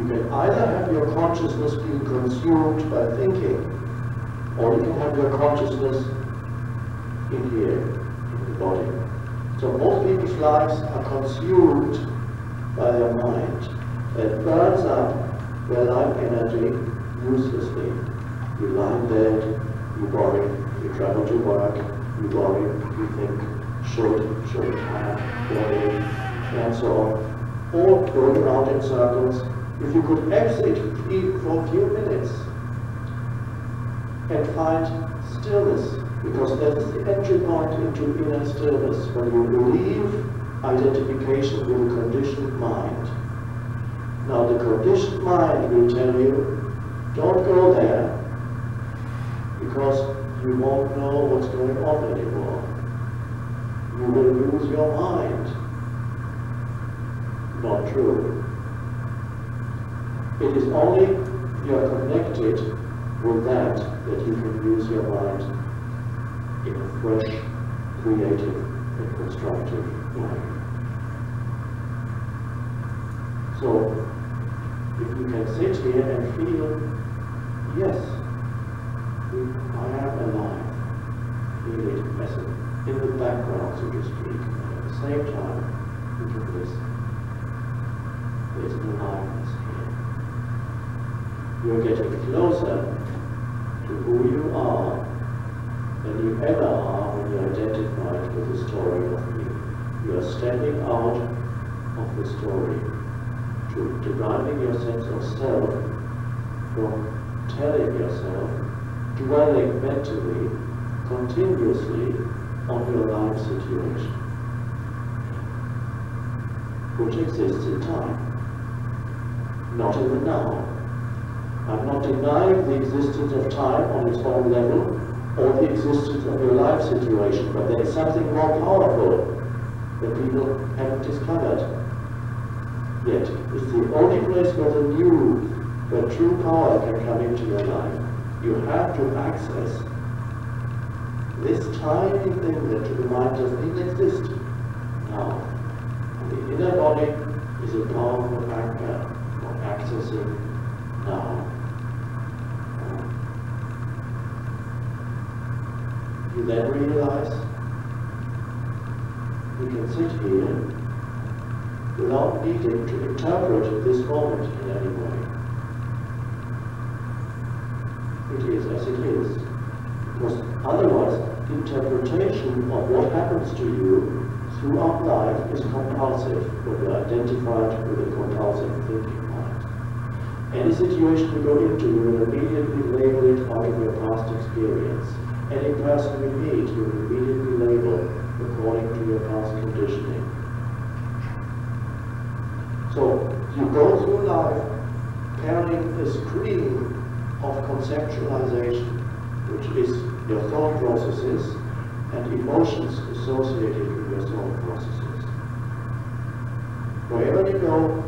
You can either have your consciousness being consumed by thinking, or you can have your consciousness in here, in the body. So most people's lives are consumed by their mind. It burns up their life energy uselessly. You lie in bed, you worry, you travel to work, you worry, you think, shouldn't have, worry, and so on. All going around in circles. If you could exit even for a few minutes and find stillness, because that is the entry point into inner stillness, when you leave identification with a conditioned mind. Now the conditioned mind will tell you, don't go there, because you won't know what's going on anymore. You will lose your mind. Not true. It is only if you are connected with that you can use your mind in a fresh, creative, and constructive way. So, if you can sit here and feel, yes, I am alive, feel it as in the background, so to speak, and at the same time, you can listen. There's an aliveness here. You're getting closer to who you are than you ever are when you're identified with the story of me. You are stepping out of the story, to deriving your sense of self from telling yourself, dwelling mentally, continuously on your life situation, which exists in time, not in the now. I'm not denying the existence of time on its own level, or the existence of your life situation, but there is something more powerful that people haven't discovered yet. It's the only place where true power can come into your life. You have to access this tiny thing that to the mind doesn't even exist now. And the inner body is a powerful anchor for accessing now. You then realize you can sit here without needing to interpret this moment in any way. It is as it is. Because otherwise, interpretation of what happens to you throughout life is compulsive, when you're identified with a compulsive thinking mind. Any situation you go into, you will immediately label it out of your past experience. Any person you meet, you will immediately label according to your past conditioning. So you go through life carrying a screen of conceptualization, which is your thought processes and emotions associated with your thought processes. Wherever you go,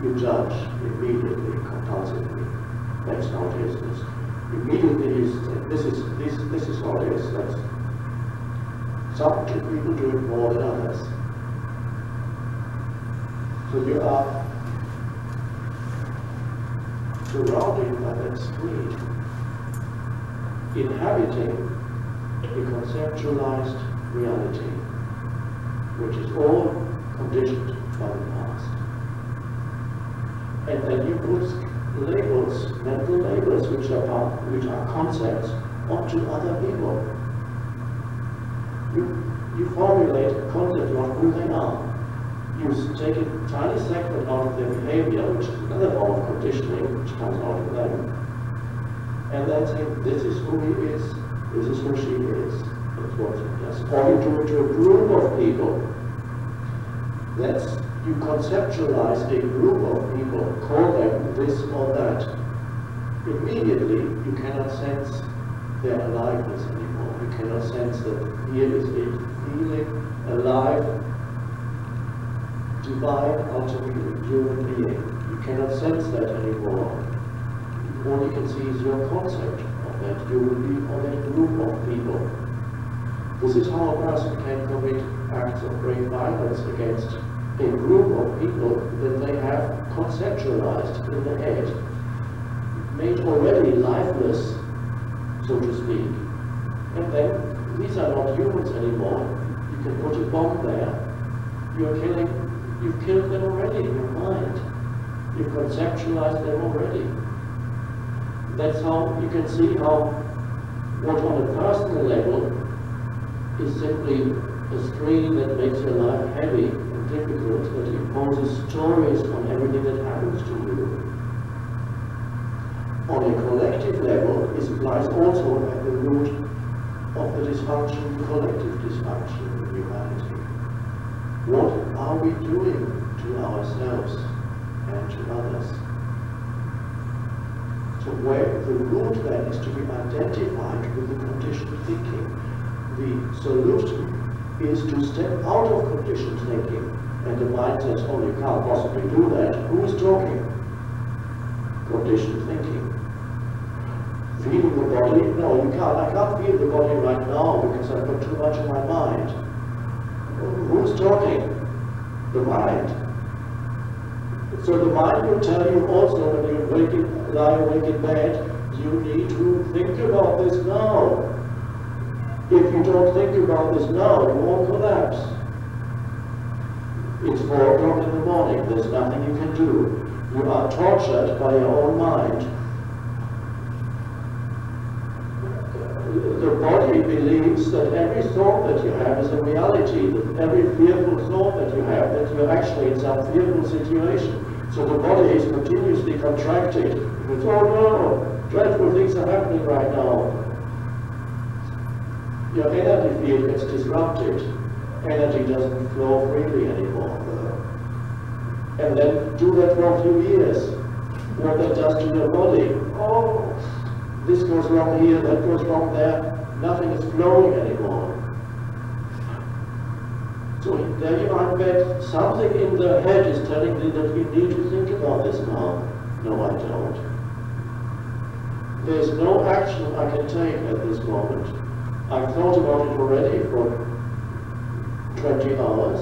you judge immediately, compulsively. That's how it is. Immediately you say, this is how it is. That's some people do it more than others. So you are surrounded by that screen, inhabiting a conceptualized reality, which is all conditioned by the past. And then you put labels, mental labels, which are concepts, onto other people. You formulate a concept of who they are. You take a tiny segment out of their behavior, which is another form of conditioning, which comes out of them, and then say, this is who he is, this is who she is. That's what it does. Or you do it to a group of people. You conceptualize a group of people, call them this or that. Immediately, you cannot sense their aliveness anymore. You cannot sense that here is a feeling, alive, divine, ultimately human being. You cannot sense that anymore. All you can see is your concept of that human being or that group of people. This is how a person can commit acts of great violence against a group of people that they have conceptualized in the head, made already lifeless, so to speak. And then these are not humans anymore. You can put a bomb there. You've killed them already in your mind. You've conceptualized them already. That's how you can see how what on a personal level is simply a screen that makes your life heavy and difficult, that imposes stories on everything that happens to you. On a collective level, it lies also at the root of the dysfunction, the collective dysfunction in humanity. What are we doing to ourselves and to others? So where the root then is to be identified with the conditioned thinking. The solution is to step out of conditioned thinking. And the mind says, oh, you can't possibly do that. Who is talking? Conditioned thinking. Feeling the body? No, you can't. I can't feel the body right now because I've got too much in my mind. Who's talking? The mind. So the mind will tell you also when you lie awake in bed, you need to think about this now. If you don't think about this now, you won't collapse. It's 4 o'clock in the morning, there's nothing you can do. You are tortured by your own mind. The body believes that every thought that you have is a reality, that every fearful thought that you have, that you're actually in some fearful situation. So the body is continuously contracted. It's, oh no, dreadful things are happening right now. Your energy field gets disrupted. Energy doesn't flow freely anymore. And then do that for a few years. What that does to your body. Oh, this goes wrong here, that goes wrong there. Nothing is flowing anymore. So there you are in bed. Something in the head is telling you that you need to think about this now. No, I don't. There's no action I can take at this moment. I've thought about it already for 20 hours.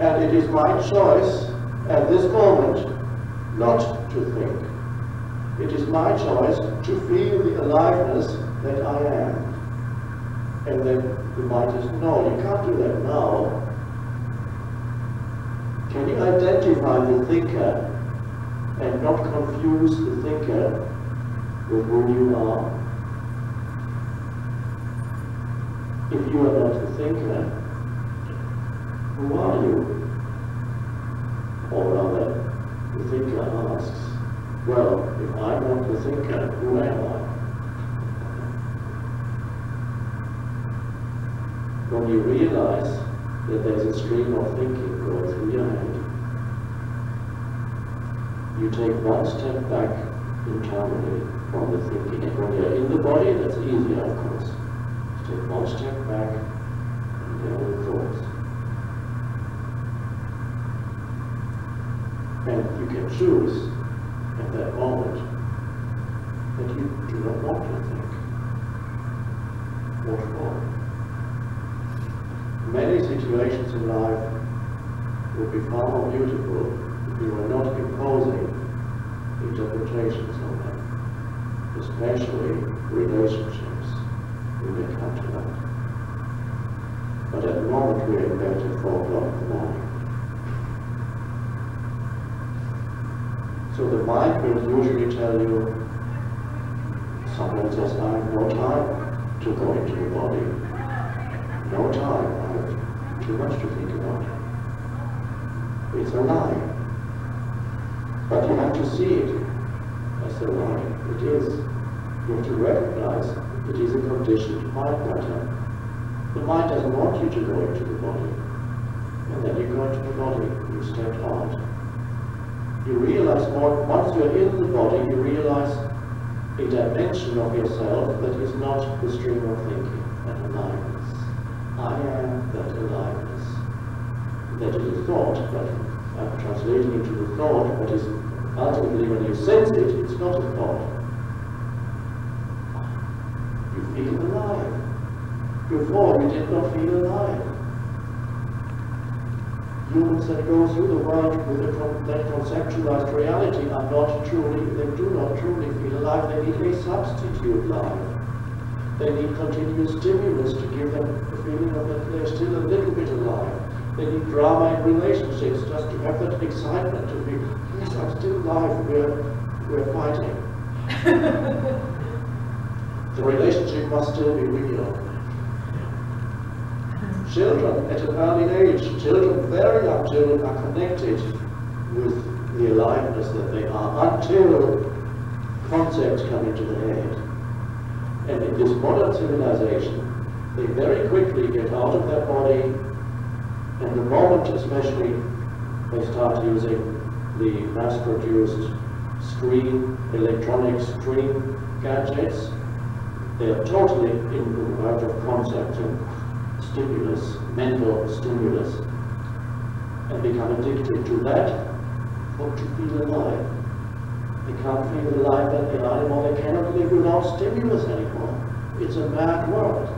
And it is my choice at this moment not to think. It is my choice to feel the aliveness that I am. And then the mind says, no, you can't do that now. Can you identify the thinker and not confuse the thinker with who you are? If you are not the thinker, who are you? Or rather, the thinker asks, well, if I'm not the thinker, who am I? When you realize that there's a stream of thinking going through your head, you take one step back internally from the thinking. And when you're in the body, that's easier, of course. Take one step back and there are the thoughts. And you can choose at that moment that you do not want to think. What for? Many situations in life would be far more beautiful if we were not imposing interpretations on them, especially relationships. We may come to that. But at the moment we're in bed at 4 o'clock in the morning. So the mind will usually tell you, someone says, I have no time to go into the body. No time, I have too much to think about. It's a lie. But you have to see it as a lie. It is. You have to recognize it is a conditioned mind matter. The mind doesn't want you to go into the body. And then you go into the body, you step out. You realize more, once you're in the body, you realize a dimension of yourself that is not the stream of thinking, that aliveness. I am that aliveness. That is a thought, but I'm translating into the thought, but is ultimately when you sense it, it's not a thought. You feel alive. Before you did not feel alive. Humans that go through the world with that conceptualized reality are not truly, they do not truly feel alive. They need a substitute life. They need continuous stimulus to give them the feeling of that they're still a little bit alive. They need drama in relationships just to have that excitement to feel, yes, I'm still alive, we're fighting. The relationship must still be real. Children at an early age, very young children are connected with the aliveness that they are until concepts come into the head. And in this modern civilization, they very quickly get out of their body, and the moment especially they start using the mass-produced electronic screen gadgets, they are totally in the world of concept and stimulus, mental stimulus, and become addicted to that or to feel alive. They can't feel alive that they are anymore. They cannot live without stimulus anymore. It's a mad world.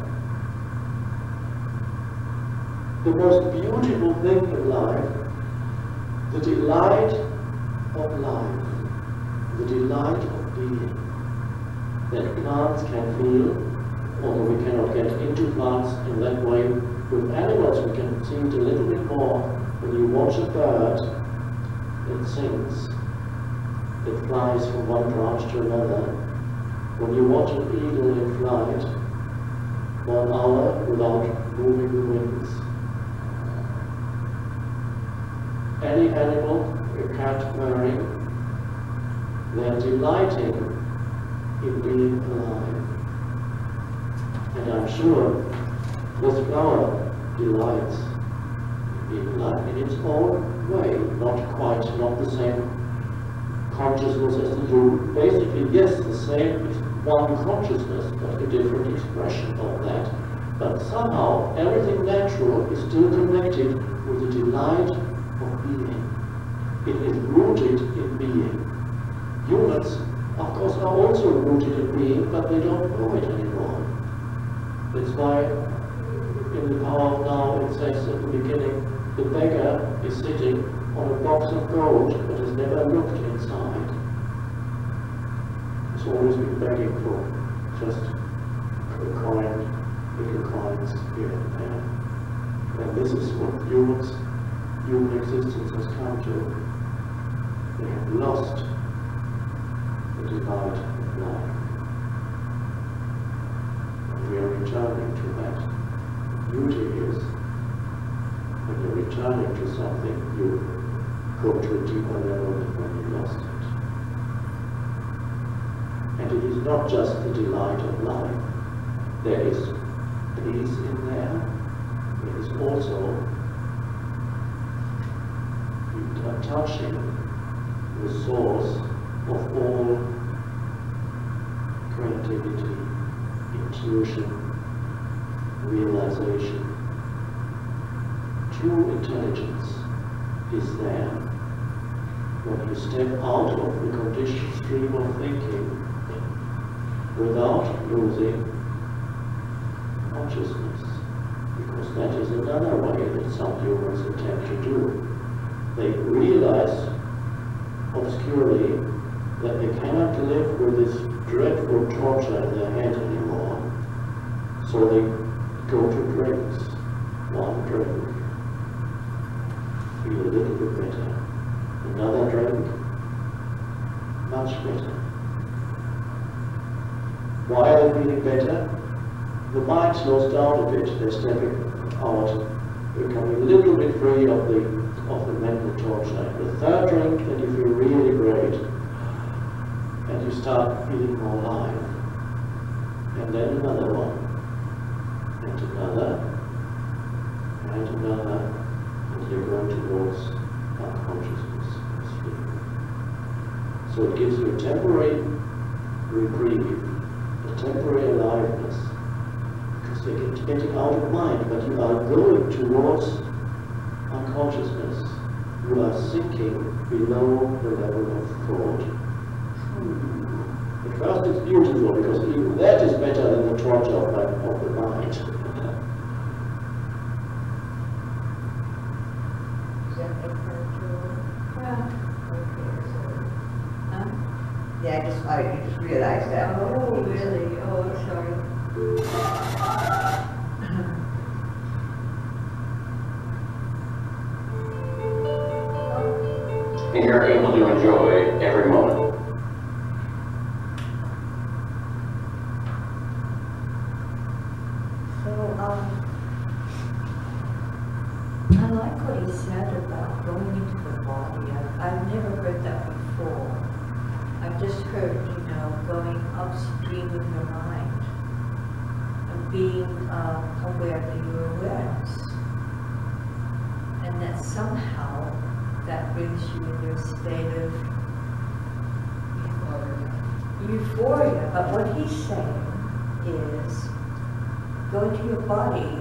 The most beautiful thing in life, the delight of life, the delight of being, that plants can feel, although we cannot get into plants in that way. With animals we can see it a little bit more. When you watch a bird that sings, that flies from one branch to another, when you watch an eagle in flight, 1 hour without moving the wings. Any animal, a cat purring, they're delighting in being alive. And I'm sure this flower delights in being alive in its own way, not the same consciousness as the human. Basically, yes, the same one consciousness, but a different expression of that. But somehow, everything natural is still connected with the delight of being. It is rooted in being. Humans, of course, are also rooted in being, but they don't know it anymore. That's why in the Power of Now it says at the beginning, the beggar is sitting on a box of gold but has never looked inside. He's always been begging for just a coin, little coins here and there. And this is what human existence has come to. They have lost the delight of life. We are returning to that. Beauty is when you're returning to something, you go to a deeper level than when you lost it. And it is not just the delight of life. There is peace in there. It is also you are touching the source of all creativity, intuition, realization. True intelligence is there when you step out of the conditioned stream of thinking without losing consciousness, because that is another way that some humans attempt to do. They realize obscurely that they cannot live with this dreadful torture in their head anymore. So they go to drinks. One drink, feel a little bit better. Another drink, much better. Why are they feeling better? The mind slows down a bit, they're stepping out, becoming a little bit free of the mental torture. The third drink, then you feel really great, and you start feeling more alive. And then another one, and another, and you're going towards unconsciousness and sleep. So it gives you a temporary reprieve, a temporary aliveness, because you're getting out of mind, but you are going towards unconsciousness. You are sinking below the level of thought. At first it's beautiful, because even that is better than the torture of the mind. Does that make her feel? Yeah. Okay, so. Huh? Yeah, I just realized that. Oh, really? Oh, sorry. And you're able to enjoy every moment. So, I like what he said about going into the body. I've never heard that before. I've just heard, going upstream of your mind and being aware of your awareness. And that somehow that brings you into a state of euphoria. But what he's saying is go into your body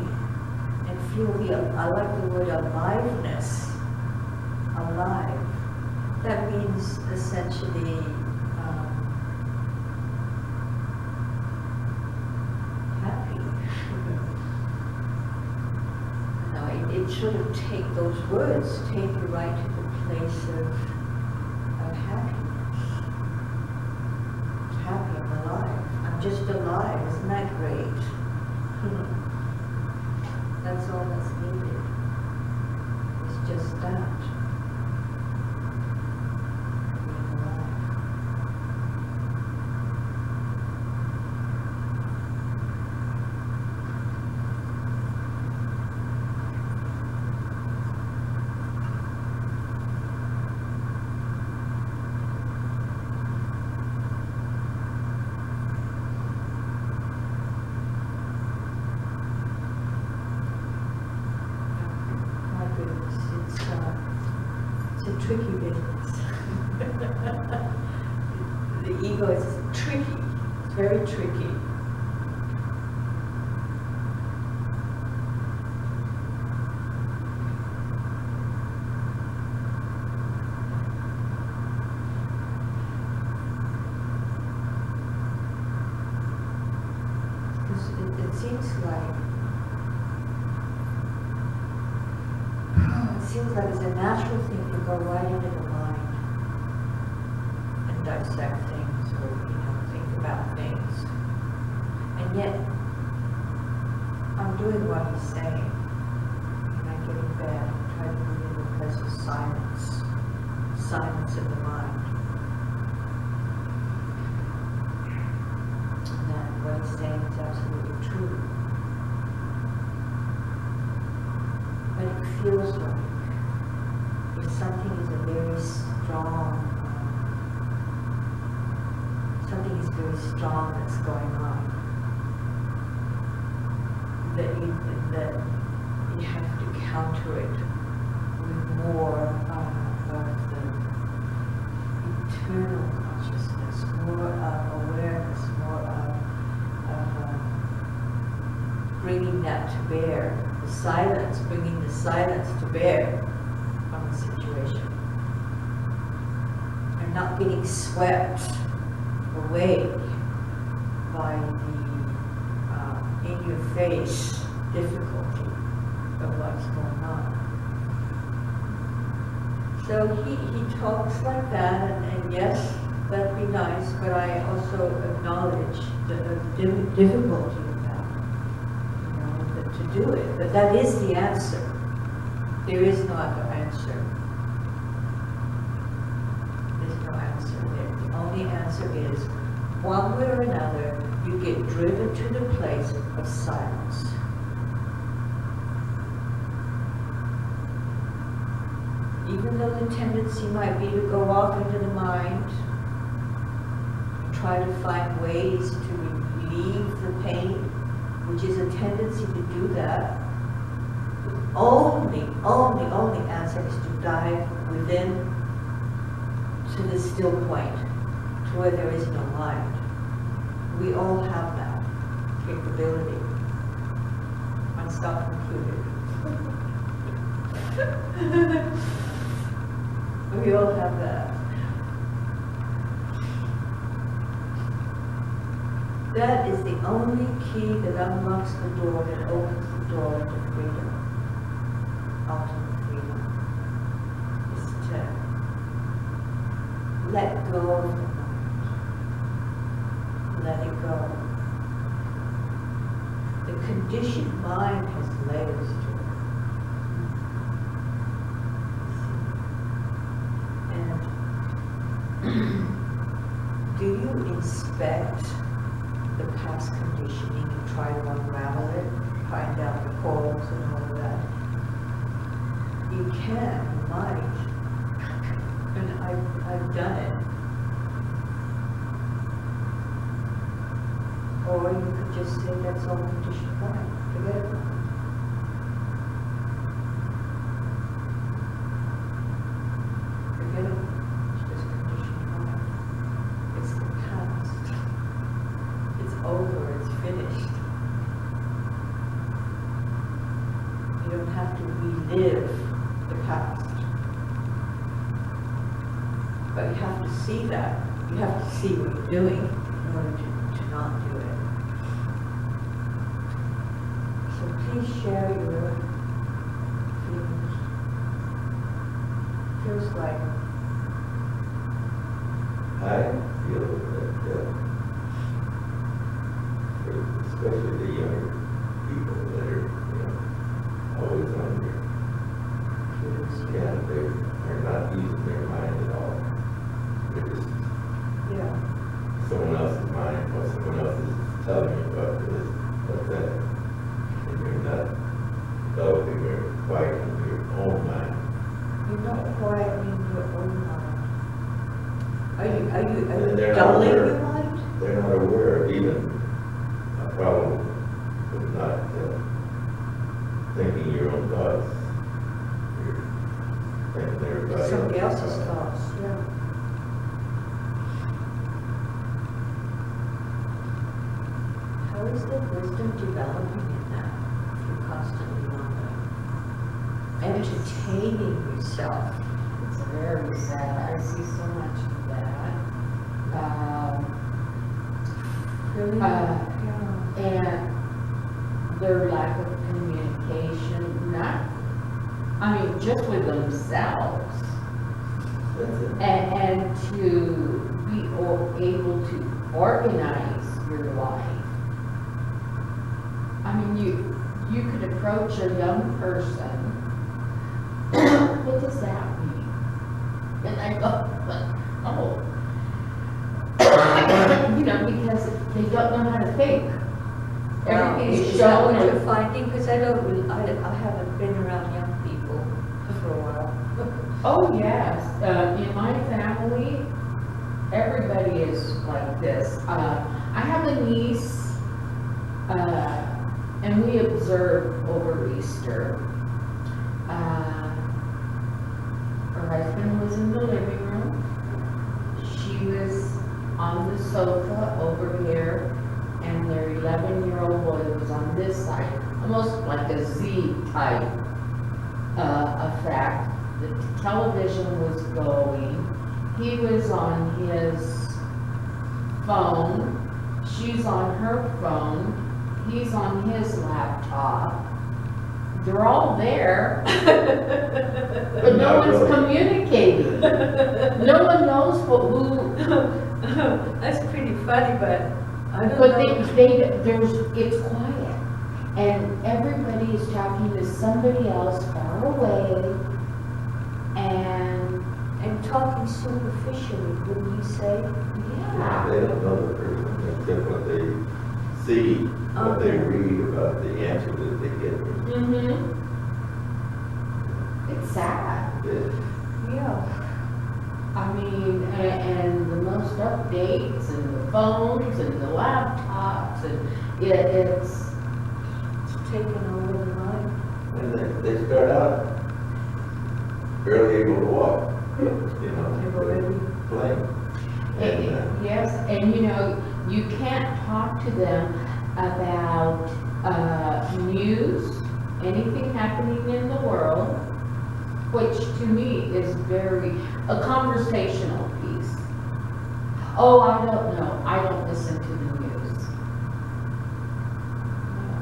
and feel I like the word aliveness, alive. That means essentially happy. No, it sort of take those words, take you right to the place of happiness. Happy, I'm alive. I'm just alive. Isn't that great? That's all that's needed. It's just that. Being alive. My goodness, it's a tricky business. The ego is tricky. It's very tricky. Because it seems like it's a natural thing to go right into the mind and dissect things or, think about things. And yet, I'm doing what he's saying. When I get in bed, I try to move into a place of silence in the mind. And that what he's saying is absolutely true. But it feels like if something is a very strong, something is very strong that's going on, that you have to counter it with more of the eternal consciousness, more of awareness, more of bringing that to bear, the silence, bringing the silence to bear on the situation, and not getting swept away by the in-your-face difficulty of what's going on. So he talks like that, and yes, that'd be nice, but I also acknowledge the difficulty of that, to do it. But that is the answer. There is no other answer. There's no answer there. The only answer is, one way or another, you get driven to the place of silence. Even though the tendency might be to go off into the mind, try to find ways to relieve the pain, which is a tendency to do that. The only answer is to dive within to the still point, to where there is no mind. We all have that capability, myself included. We all have that. That is the only key that unlocks the door, that opens the door to freedom, ultimate freedom, is to let go of the mind, let it go. The conditioned mind has layers to it. Do you inspect the past conditioning and try to unravel it, find out the cause and all of that? You can, you might, and I've done it. Or you could just say that's all conditioned mind, forget about it. Forget about it. Over, it's finished. You don't have to relive the past. But you have to see that. You have to see what you're doing in order to not do it. So please share your feelings. Feels like I feel that especially the younger people that are, always on their, they're not using their mind at all. They're just someone else's mind, or someone else is telling you about this, what's that. And you're not developing your quiet in your own mind. you're not quiet in your own mind. Are you They're not dulling aware. your mind? They're not aware of even a problem with not thinking your own thoughts. You're thinking everybody Somebody else's else's thoughts, yeah. How is the wisdom developing in that? If you're constantly on entertaining yourself. It's very sad. I see so much of that. Really? Yeah. Yeah. And their lack of communication, just with themselves. That's it. And to be able to organize your life. You could approach a young person, what does that mean? And I go, oh. Because they don't know how to think. Everything's Is that what shown. you're finding? Because I haven't been around young people for a while. Oh, yes. In my family, everybody is like this. I have a niece, and we observe over Easter. Her husband was in the living room. She was on the sofa over here, and their 11-year-old boy was on this side, almost like a Z type effect. The television was going. He was on his phone. She's on her phone. He's on his laptop. They're all there, but no one's communicating. No one knows who. That's pretty funny, but I don't But know. it's quiet, and everybody is talking to somebody else far away, and Talking superficially, wouldn't you say? Yeah. They don't know the person, except what they see, what they Okay. read about the answer that they get. Mm-hmm. It's sad. It- Yeah. I mean, and the most updates and the phones and the laptops and it's, It's taken over the mind. And they start out barely able to walk, you know, They've already- playing. And, yes, and you know, you can't talk to them about, news, anything happening in the world, which to me is a conversational piece. Oh, I don't know, I don't listen to the news.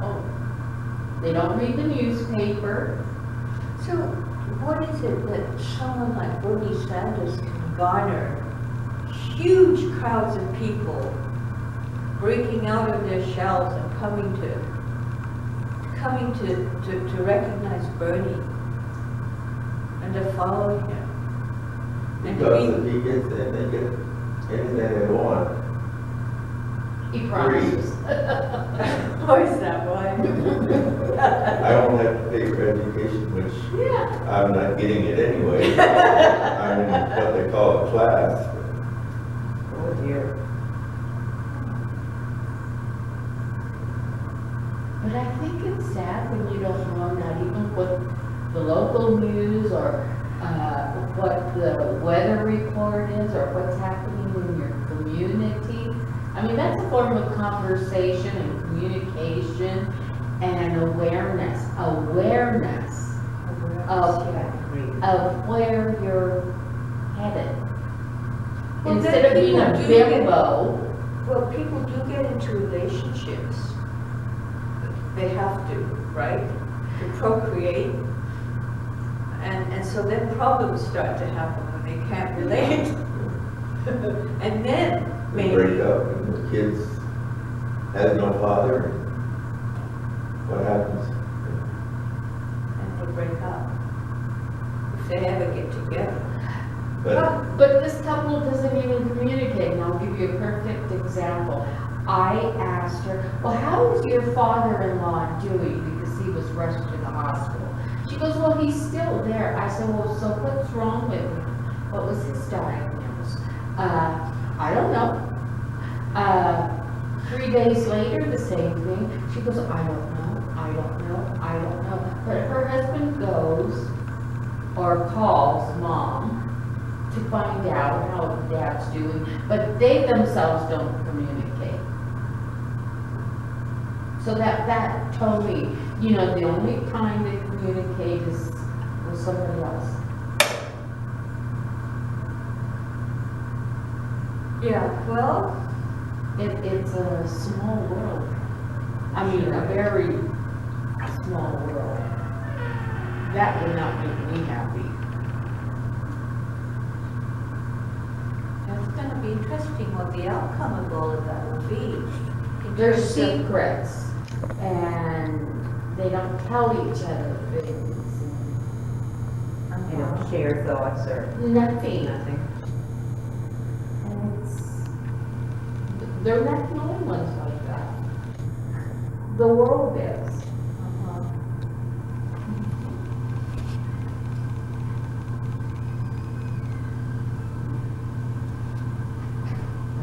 Oh, they don't read the newspaper. So what is it that someone like Bernie Sanders can garner huge crowds of people breaking out of their shells and coming to recognize Bernie and to follow him? And to because if he gets in, they get anything they want. He promises. Oh, is that why? I don't have to pay for education, which Yeah. I'm not getting it anyway. I'm in what they call a class. Oh dear. But I think it's sad when you don't know not even what the local news or what the weather report is or what's happening in your community. I mean, that's a form of conversation and communication and awareness Yeah, I agree. of where you're headed. Well, Instead then of being a people do get- bimbo. Well, people do get into relationships. They have to, right? To procreate. And so then problems start to happen when they can't relate. And then They maybe, break up and the kids has no father. What happens? and they break up. If they ever get together. But But this couple doesn't even communicate, and I'll give you a perfect example. I asked her, well, how is your father-in-law doing? Because he was rushed to the hospital. She goes, well, he's still there. I said, well, so what's wrong with him? What was his diagnosis? I don't know. 3 days later, the same thing. She goes, I don't know, I don't know, I don't know. But her husband goes or calls mom to find out how dad's doing, but they themselves don't communicate. So that told me, you know, the only time they communicate is with somebody else. Yeah, well, It's a small world. I mean, a very small world. That would not make me happy. it's gonna be interesting what the outcome of all of that will be. in They're terms of- secrets, and they don't tell each other things. They don't share thoughts or Nothing. nothing. And they're not the only ones like that. The world is. Uh-huh.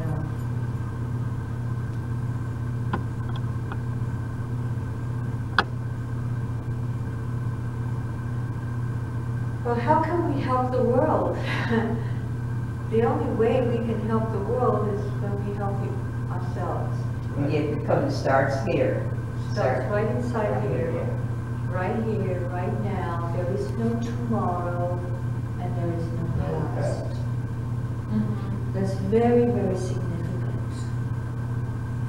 No. Well, how can we help the world? The only way we can help the world is when we help ourselves. And yet it comes, starts here. Starts right inside here, right here, right now. There is no tomorrow, and there is no No past. past. That's very, very significant.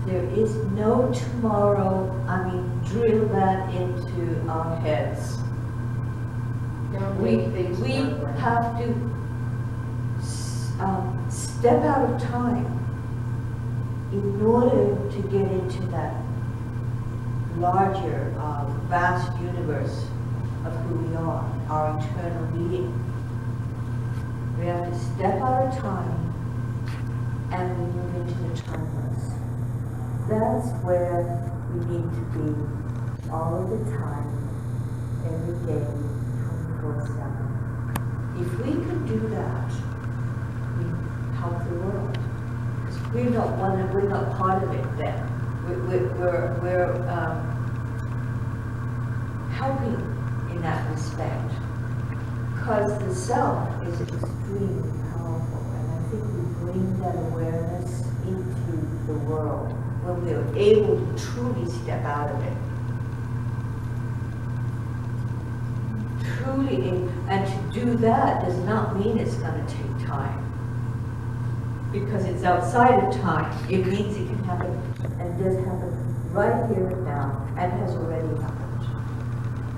There is no tomorrow. I mean, drill that into our heads. Don't We make things work. have to step out of time in order to get into that larger, vast universe of who we are, our eternal being. We have to step out of time and we move into the timeless. That's where we need to be all of the time, every day, 24/7. If we can do that, we help the world. 'Cause we're not part of it then. We're helping in that respect. Because the self is extremely powerful, and I think we bring that awareness into the world when we're able to truly step out of it. Truly, and to do that does not mean it's going to take time. Because it's outside of time, it means it can happen, and does happen right here and now, and has already happened.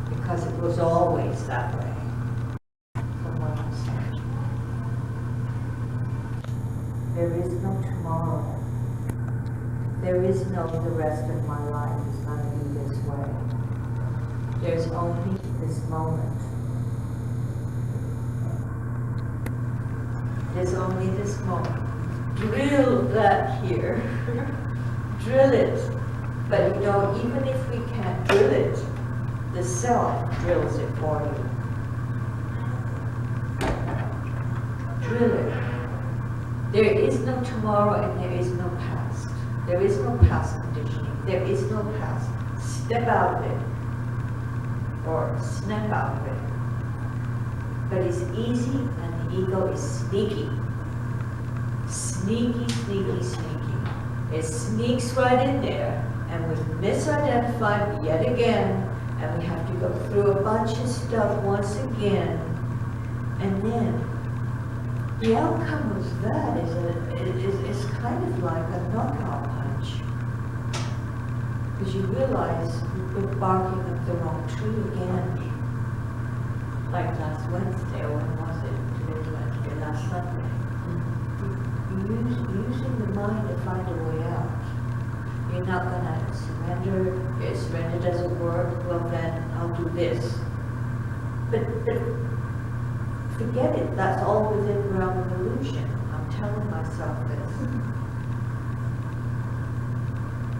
Because it was always that way. From what I'm saying. There is no tomorrow. There is no the rest of my life is going to be this way. There's only this moment. There's only this moment. Drill that here. Drill it. But you know, even if we can't drill it, the self drills it for you. Drill it. There is no tomorrow and there is no past. There is no past conditioning. There is no past. Step out of it. Or snap out of it. But it's easy and the ego is sneaky. Sneaky, sneaky, sneaky. It sneaks right in there and we misidentified yet again and we have to go through a bunch of stuff once again. And then the outcome of that is kind of like a knockout punch. Because you realize we're barking up the wrong tree again. Like last Wednesday, or when was it? Today's Wednesday, last Sunday. Using the mind to find a way out. You're not gonna surrender. If surrender doesn't work, well then I'll do this. But forget it. That's all within the realm of illusion. I'm telling myself this.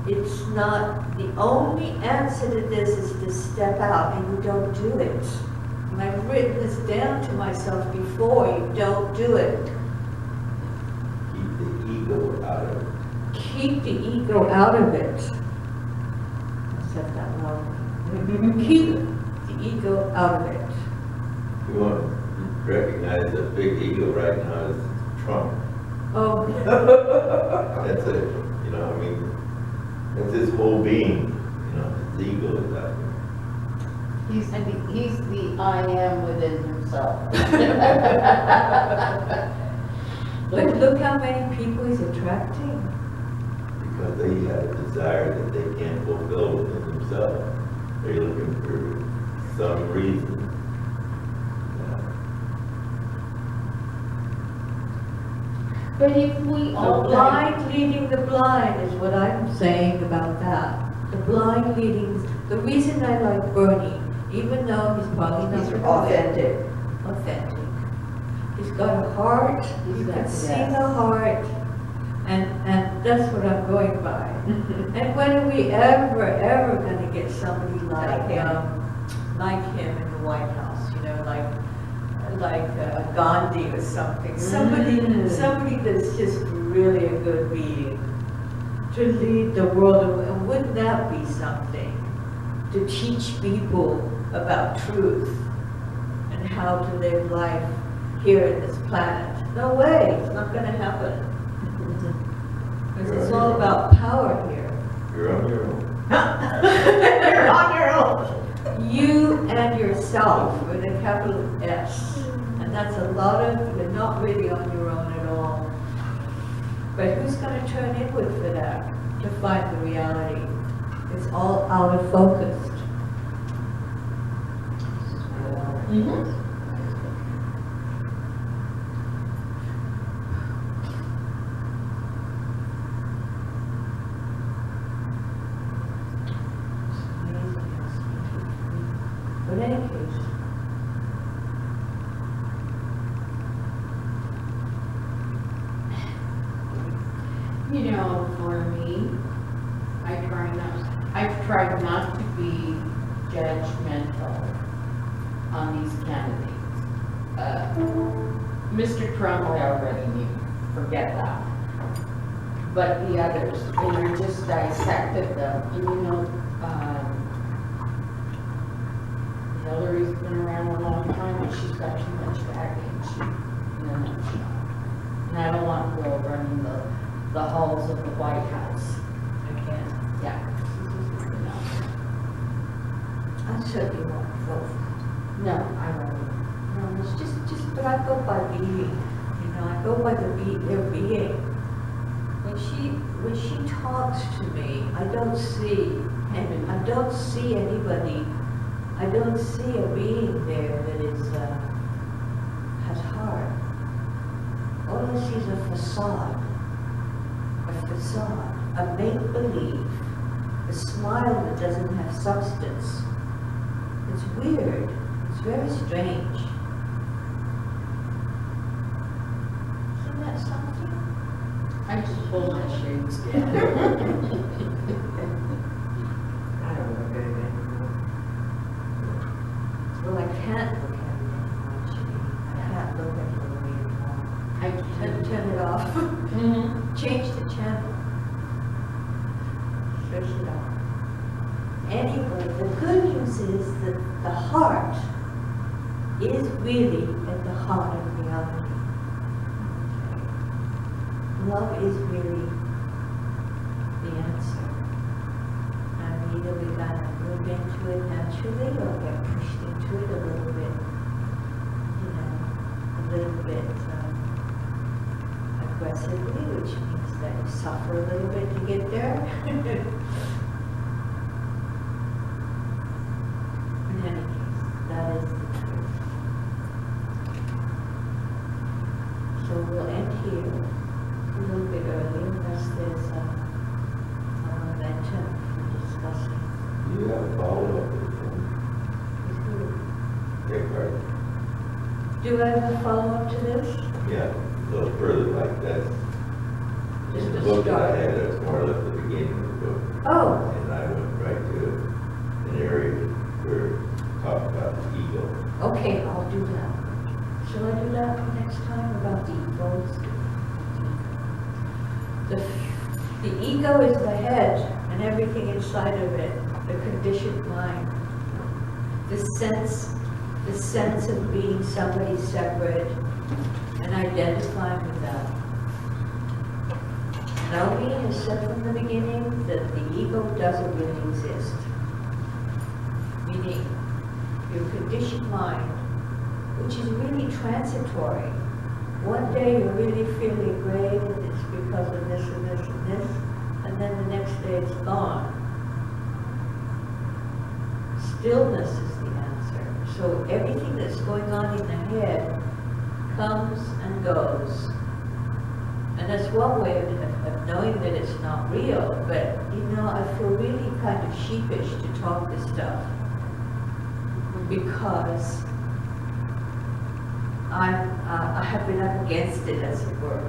It's not, the only answer to this is to step out, and you don't do it. And I've written this down to myself before, you don't do it. Keep the ego out of it. Keep the ego out of it. I said that wrong. Keep the ego out of it. You want to recognize the big ego right now is Trump. Oh. That's it. You know, I mean, that's his whole being. You know, his ego is out there. He's the I am within himself. But look how many people he's attracting. Because they have a desire that they can't fulfill within themselves. They're looking for some reason. But if we The all blind leading the blind is what I'm saying about that. The blind leading, the reason I like Bernie, even though he's probably not authentic. He's got a heart, you can see the heart, and that's what I'm going by. And when are we ever gonna get somebody like him in the White House, you know, like Gandhi or something, somebody that's just really a good being to lead the world. And wouldn't that be something to teach people about truth and how to live life here in this planet? No way, it's not going to happen. Because it's all about power here. You're on your own. You're on your own. You and yourself with a capital S. And that's a lot of, you're not really on your own at all. But who's going to turn inward for that, to find the reality? It's all out of focus. But in any case, You know, for me, I've tried not to be judgmental on these candidates. Mr. Trump, I already knew, forget that. But the others, and I just dissected them, and you know, Hillary's been around a long time, and she's got too much baggage, in a nutshell. And I don't want Will running the halls of the White House. I can't, yeah. I certainly won't vote. No, I won't. No, it's just, but I go by being, you know, I go by their being. When she talks to me, I don't see anybody, I don't see a being there that is, has heart. All I see is a facade, a make-believe, a smile that doesn't have substance. It's weird, it's very strange. Isn't that something? I just pulled my shades down. I don't look at it anymore. Well, I can't look at it anymore, Janine. I can't look at Hillary anymore. I Turn it off. Mm-hmm. Change the channel. Switch it off. Anyway, the good news is that the heart is really at the heart of reality. Love is really the answer. And either we gotta move into it naturally or get pushed into it a little bit, you know, a little bit aggressively, which means that you suffer a little bit to get there. In any case, that is the truth. So we'll end here a little bit early unless there's a momentum for discussing. Do you have a follow-up with Dick Carter? Do I have a follow-up to this? Yeah, a little further, like that's, Just in the the book that I start. had, that's more or less the beginning of the book. Oh, And I went right to an area where it talked about the ego. okay, I'll do that. Shall I do that next time about the egos? The ego is the head and everything inside of it, the conditioned mind. The sense of being somebody separate and identifying with that. Naomi has said from the beginning that the ego doesn't really exist. Meaning, your conditioned mind, which is really transitory. One day you're really feeling great and it's because of this and this and this, and then the next day it's gone. Stillness is the answer. So everything that's going on in the head comes and goes. And that's one way of knowing that it's not real, but you know, I feel really kind of sheepish to talk this stuff because I have been up against it, as it were.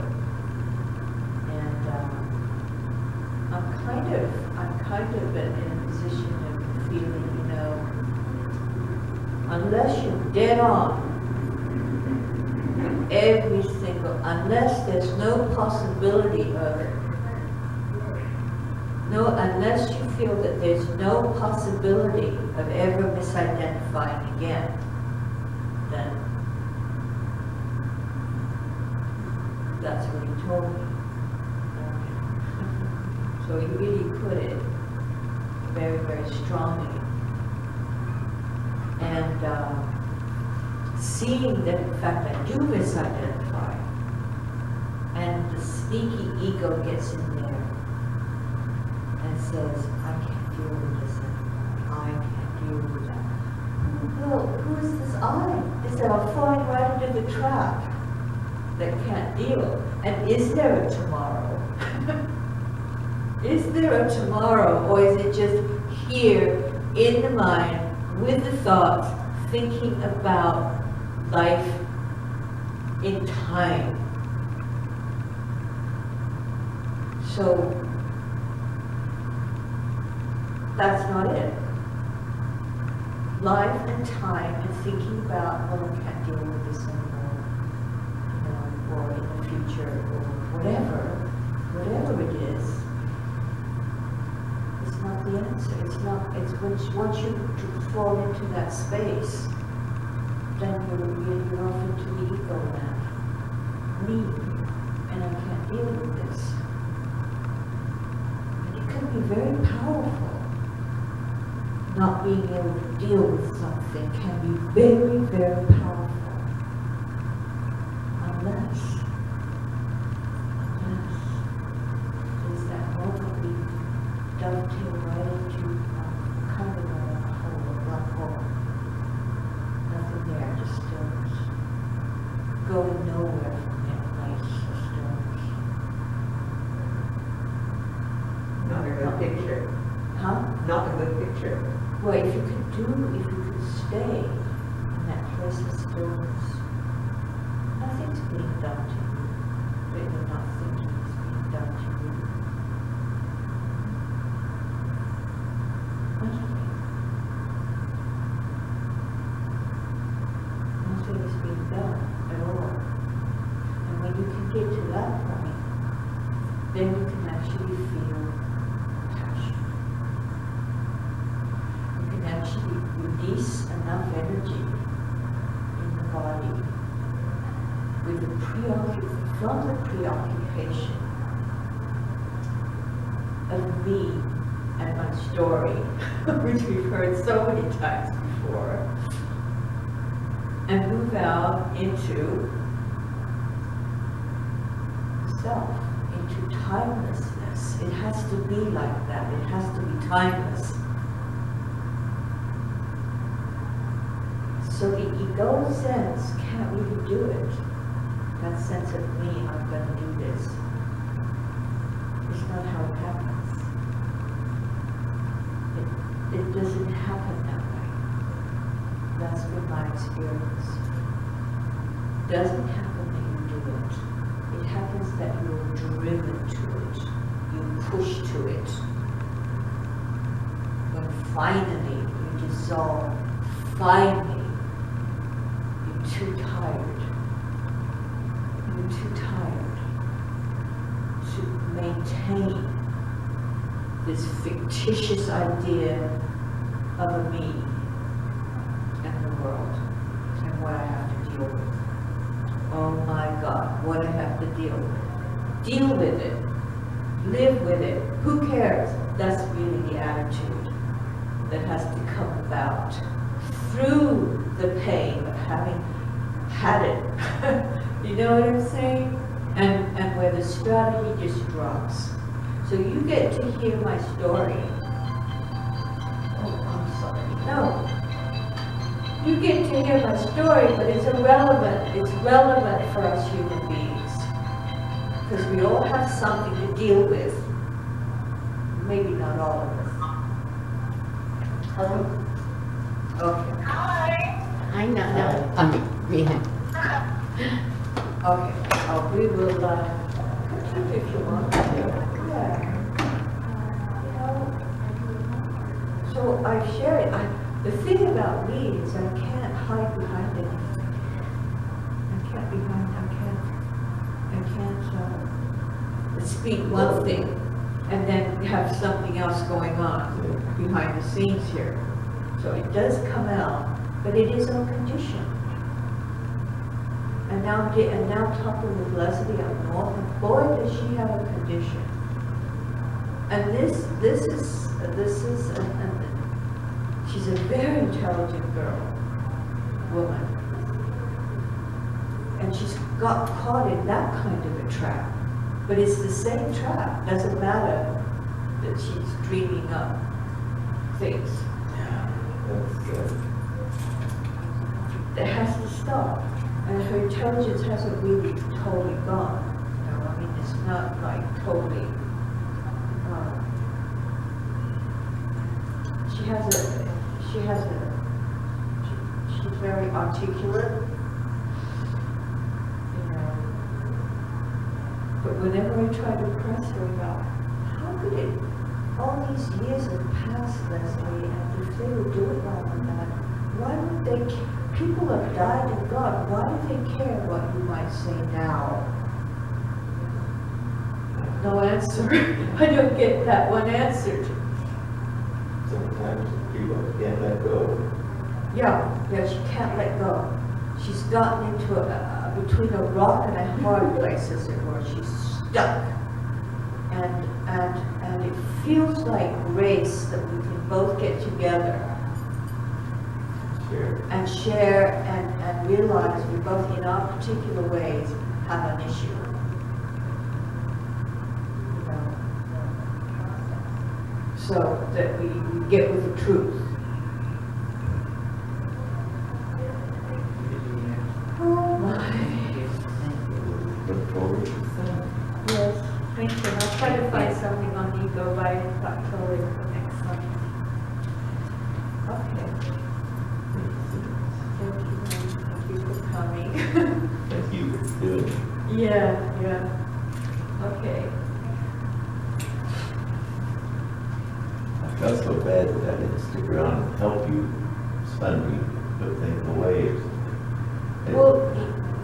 And I'm kind of in a position of feeling, you know, unless you're dead on, every single, unless there's no possibility of it, unless you feel that there's no possibility of ever misidentifying again, then that's what he told me. So he really put it very, very strongly. And seeing that in fact I do misidentify, and the sneaky ego gets in there and says, I can't deal with this anymore. I can't deal with that. Well, who is this I? Is that I'm falling right into the trap that can't deal? And is there a tomorrow? Is there a tomorrow, or is it just here in the mind with the thoughts, thinking about life in time? So that's not it. Life and time and thinking about, well, I can't deal with this anymore, you know, or in the future, or whatever it is, it's not the answer. It's not, it's once you fall into that space, then you're off into the ego land. Me, and I can't deal with this. And it can be very powerful. Not being able to deal with something can be very, very powerful. Unless there's that moment we dovetail right into kind of a hole, a black hole. Nothing there, just stillness. Going nowhere from that place, just stillness. Not a good picture. Huh? Not a good picture. Well, if you could stay in that place of stillness, nothing's being done to you, but you're not thinking it's being done to you. Nothing. Nothing is being done at all. And when you can get to that point, then you can actually feel passion. Actually release enough energy in the body with from the preoccupation of me and my story, which we've heard so many times before, and move out into self, into timelessness. It has to be like that. It has to be timeless. So the ego sense can't really do it. That sense of me, I'm going to do this. It's not how it happens. It doesn't happen that way. That's been my experience. It doesn't happen that you do it. It happens that you're driven to it. You push to it. When finally you dissolve, finally, too tired. You're too tired to maintain this fictitious idea of a me and the world and what I have to deal with. Oh my God, what I have to deal with. Deal with it. Live with it. Who cares? That's really the attitude that has to come about through the pain of having had it. You know what I'm saying? And where the strategy just drops. So you get to hear my story. Oh, I'm sorry. No. You get to hear my story, but it's irrelevant. It's relevant for us human beings. Because we all have something to deal with. Maybe not all of us. Hello? Okay. I know. Behind. Okay, we will continue if you want. Yeah. You know, so I share it. The thing about me is I can't hide behind anything. I can't speak one thing and then have something else going on behind the scenes here. So it does come out, but it is unconditioned. And now talking with Leslie up north, and boy, does she have a condition. And she's a very intelligent woman. And she's got caught in that kind of a trap. But it's the same trap. Doesn't matter that she's dreaming up things. That has to stop. And her intelligence hasn't really totally gone. You know, I mean, it's not like totally. She's very articulate. You know, But whenever I try to press her about, how could it, all these years have passed, Leslie, and if they were doing all of that, why would they, people have died and gone, why do they care what you might say now? No answer. I don't get that one answered. Sometimes people can't let go. Yeah, she can't let go. She's gotten into between a rock and a hard place, as it were. She's stuck. And it feels like grace that we can both get together and share and realize we both, in our particular ways, have an issue. You know? So that we get with the truth. Oh my. Look forward to that. Yes, thank you. I'll try to find something on ego by October for next month. Okay. Thank you for coming. Thank you for doing it. Yeah. Okay. I felt so bad that I didn't stick around and help you Sunday, put things away or something. Well,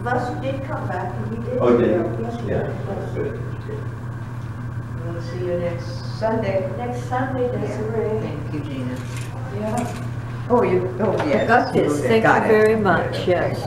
Lester did come back and he did. Oh, did you? Yes, he Yeah, did. that's good. We'll see you next Sunday. Next Sunday, Desiree. Thank you, Gina. Yeah. Oh, yeah. I got this. Thank you very much, yes.